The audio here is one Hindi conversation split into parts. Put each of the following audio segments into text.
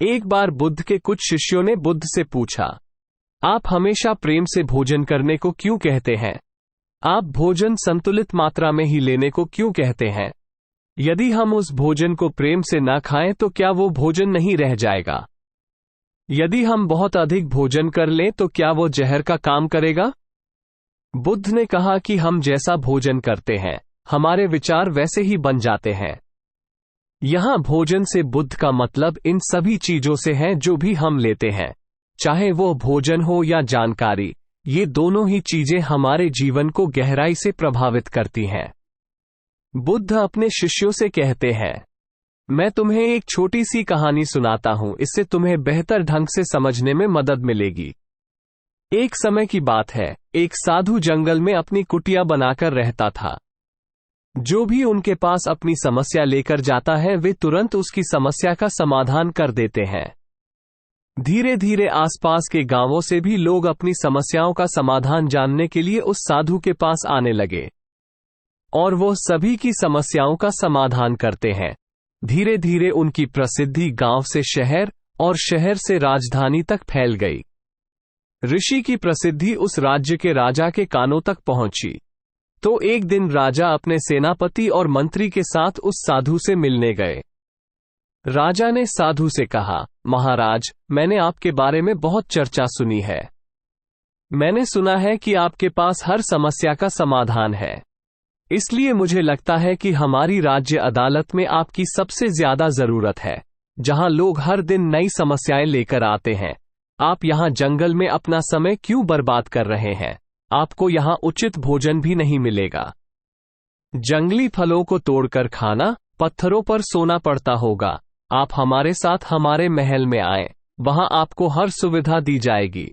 एक बार बुद्ध के कुछ शिष्यों ने बुद्ध से पूछा, आप हमेशा प्रेम से भोजन करने को क्यों कहते हैं? आप भोजन संतुलित मात्रा में ही लेने को क्यों कहते हैं? यदि हम उस भोजन को प्रेम से ना खाएं तो क्या वो भोजन नहीं रह जाएगा? यदि हम बहुत अधिक भोजन कर लें तो क्या वो जहर का काम करेगा? बुद्ध ने कहा कि हम जैसा भोजन करते हैं, हमारे विचार वैसे ही बन जाते हैं। यहां भोजन से बुद्ध का मतलब इन सभी चीजों से है जो भी हम लेते हैं, चाहे वो भोजन हो या जानकारी, ये दोनों ही चीजें हमारे जीवन को गहराई से प्रभावित करती हैं। बुद्ध अपने शिष्यों से कहते हैं, मैं तुम्हें एक छोटी सी कहानी सुनाता हूं, इससे तुम्हें बेहतर ढंग से समझने में मदद मिलेगी। एक समय की बात है, एक साधु जंगल में अपनी कुटिया बनाकर रहता था। जो भी उनके पास अपनी समस्या लेकर जाता है वे तुरंत उसकी समस्या का समाधान कर देते हैं। धीरे धीरे आसपास के गांवों से भी लोग अपनी समस्याओं का समाधान जानने के लिए उस साधु के पास आने लगे और वो सभी की समस्याओं का समाधान करते हैं। धीरे धीरे उनकी प्रसिद्धि गांव से शहर और शहर से राजधानी तक फैल गई। ऋषि की प्रसिद्धि उस राज्य के राजा के कानों तक पहुंची। तो एक दिन राजा अपने सेनापति और मंत्री के साथ उस साधु से मिलने गए। राजा ने साधु से कहा, महाराज, मैंने आपके बारे में बहुत चर्चा सुनी है। मैंने सुना है कि आपके पास हर समस्या का समाधान है। इसलिए मुझे लगता है कि हमारी राज्य अदालत में आपकी सबसे ज्यादा जरूरत है, जहां लोग हर दिन नई समस्याएं लेकर आते हैं। आप यहां जंगल में अपना समय क्यों बर्बाद कर रहे हैं? आपको यहां उचित भोजन भी नहीं मिलेगा। जंगली फलों को तोड़कर खाना, पत्थरों पर सोना पड़ता होगा। आप हमारे साथ हमारे महल में आएं, वहां आपको हर सुविधा दी जाएगी।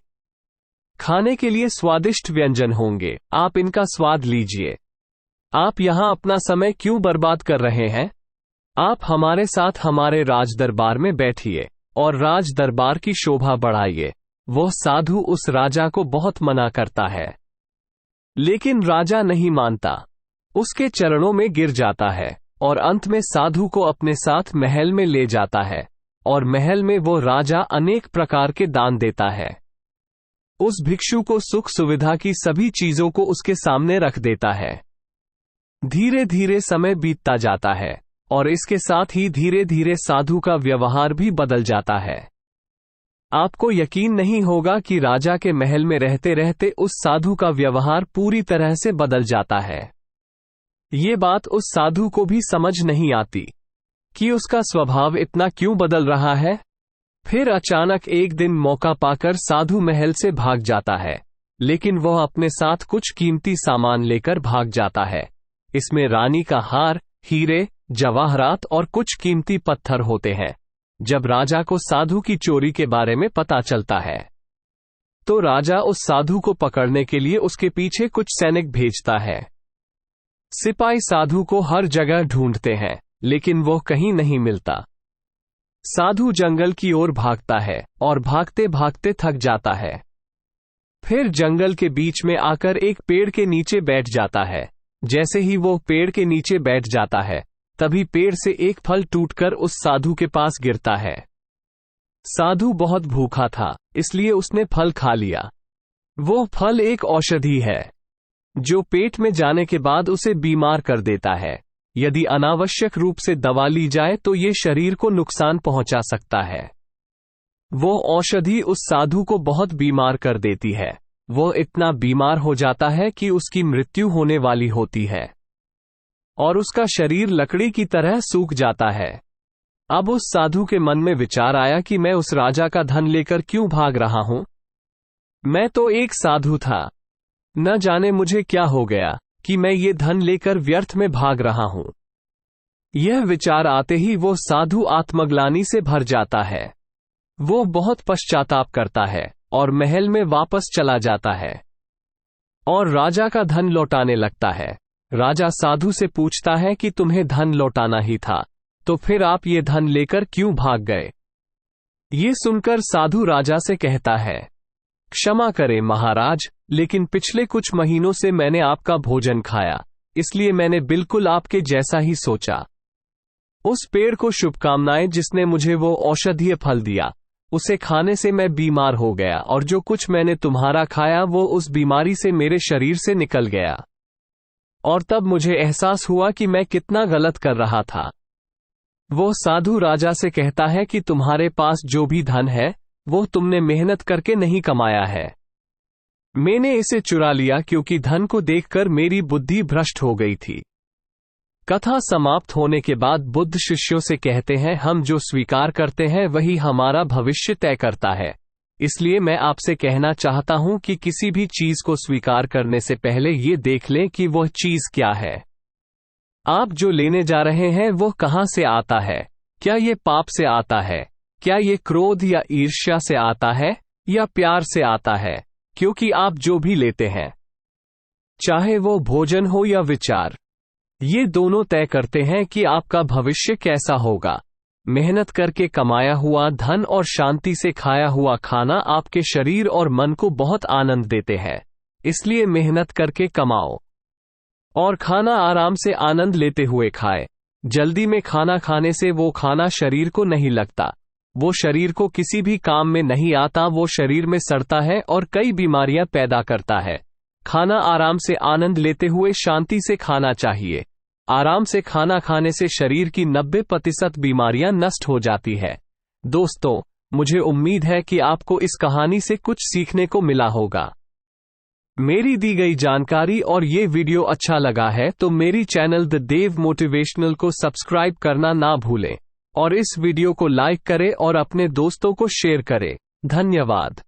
खाने के लिए स्वादिष्ट व्यंजन होंगे, आप इनका स्वाद लीजिए। आप यहां अपना समय क्यों बर्बाद कर रहे हैं? आप हमारे साथ हमारे राज दरबार में बैठिए और राज दरबार की शोभा बढ़ाइए। वह साधु उस राजा को बहुत मना करता है, लेकिन राजा नहीं मानता, उसके चरणों में गिर जाता है और अंत में साधु को अपने साथ महल में ले जाता है और महल में वो राजा अनेक प्रकार के दान देता है। उस भिक्षु को सुख सुविधा की सभी चीजों को उसके सामने रख देता है। धीरे धीरे समय बीतता जाता है और इसके साथ ही धीरे धीरे साधु का व्यवहार भी बदल जाता है। आपको यकीन नहीं होगा कि राजा के महल में रहते रहते उस साधु का व्यवहार पूरी तरह से बदल जाता है। ये बात उस साधु को भी समझ नहीं आती कि उसका स्वभाव इतना क्यों बदल रहा है। फिर अचानक एक दिन मौका पाकर साधु महल से भाग जाता है, लेकिन वह अपने साथ कुछ कीमती सामान लेकर भाग जाता है। इसमें रानी का हार, हीरे, जवाहरात और कुछ कीमती पत्थर होते हैं। जब राजा को साधु की चोरी के बारे में पता चलता है, तो राजा उस साधु को पकड़ने के लिए उसके पीछे कुछ सैनिक भेजता है। सिपाही साधु को हर जगह ढूंढते हैं, लेकिन वो कहीं नहीं मिलता। साधु जंगल की ओर भागता है और भागते भागते थक जाता है। फिर जंगल के बीच में आकर एक पेड़ के नीचे बैठ जाता है। जैसे ही वो पेड़ के नीचे बैठ जाता है, तभी पेड़ से एक फल टूटकर उस साधु के पास गिरता है। साधु बहुत भूखा था, इसलिए उसने फल खा लिया। वो फल एक औषधि है जो पेट में जाने के बाद उसे बीमार कर देता है। यदि अनावश्यक रूप से दवा ली जाए तो ये शरीर को नुकसान पहुंचा सकता है। वो औषधि उस साधु को बहुत बीमार कर देती है। वो इतना बीमार हो जाता है कि उसकी मृत्यु होने वाली होती है और उसका शरीर लकड़ी की तरह सूख जाता है। अब उस साधु के मन में विचार आया कि मैं उस राजा का धन लेकर क्यों भाग रहा हूं? मैं तो एक साधु था। न जाने मुझे क्या हो गया कि मैं ये धन लेकर व्यर्थ में भाग रहा हूं। यह विचार आते ही वो साधु आत्मग्लानि से भर जाता है। वो बहुत पश्चाताप करता है और महल में वापस चला जाता है और राजा का धन लौटाने लगता है। राजा साधु से पूछता है कि तुम्हें धन लौटाना ही था, तो फिर आप ये धन लेकर क्यों भाग गए? ये सुनकर साधु राजा से कहता है, क्षमा करें महाराज, लेकिन पिछले कुछ महीनों से मैंने आपका भोजन खाया, इसलिए मैंने बिल्कुल आपके जैसा ही सोचा। उस पेड़ को शुभकामनाएं जिसने मुझे वो औषधीय फल दिया। उसे खाने से मैं बीमार हो गया और जो कुछ मैंने तुम्हारा खाया वो उस बीमारी से मेरे शरीर से निकल गया। और तब मुझे एहसास हुआ कि मैं कितना गलत कर रहा था। वो साधु राजा से कहता है कि तुम्हारे पास जो भी धन है वो तुमने मेहनत करके नहीं कमाया है। मैंने इसे चुरा लिया क्योंकि धन को देखकर मेरी बुद्धि भ्रष्ट हो गई थी। कथा समाप्त होने के बाद बुद्ध शिष्यों से कहते हैं, हम जो स्वीकार करते हैं वही हमारा भविष्य तय करता है। इसलिए मैं आपसे कहना चाहता हूं कि किसी भी चीज को स्वीकार करने से पहले ये देख लें कि वह चीज क्या है। आप जो लेने जा रहे हैं वो कहां से आता है? क्या ये पाप से आता है? क्या ये क्रोध या ईर्ष्या से आता है या प्यार से आता है? क्योंकि आप जो भी लेते हैं, चाहे वो भोजन हो या विचार, ये दोनों तय करते हैं कि आपका भविष्य कैसा होगा। मेहनत करके कमाया हुआ धन और शांति से खाया हुआ खाना आपके शरीर और मन को बहुत आनंद देते हैं। इसलिए मेहनत करके कमाओ और खाना आराम से आनंद लेते हुए खाए। जल्दी में खाना खाने से वो खाना शरीर को नहीं लगता, वो शरीर को किसी भी काम में नहीं आता, वो शरीर में सड़ता है और कई बीमारियां पैदा करता है। खाना आराम से आनंद लेते हुए शांति से खाना चाहिए। आराम से खाना खाने से शरीर की 90% बीमारियां नष्ट हो जाती है। दोस्तों, मुझे उम्मीद है कि आपको इस कहानी से कुछ सीखने को मिला होगा। मेरी दी गई जानकारी और ये वीडियो अच्छा लगा है तो मेरी चैनल द देव मोटिवेशनल को सब्सक्राइब करना ना भूलें और इस वीडियो को लाइक करें और अपने दोस्तों को शेयर करें। धन्यवाद।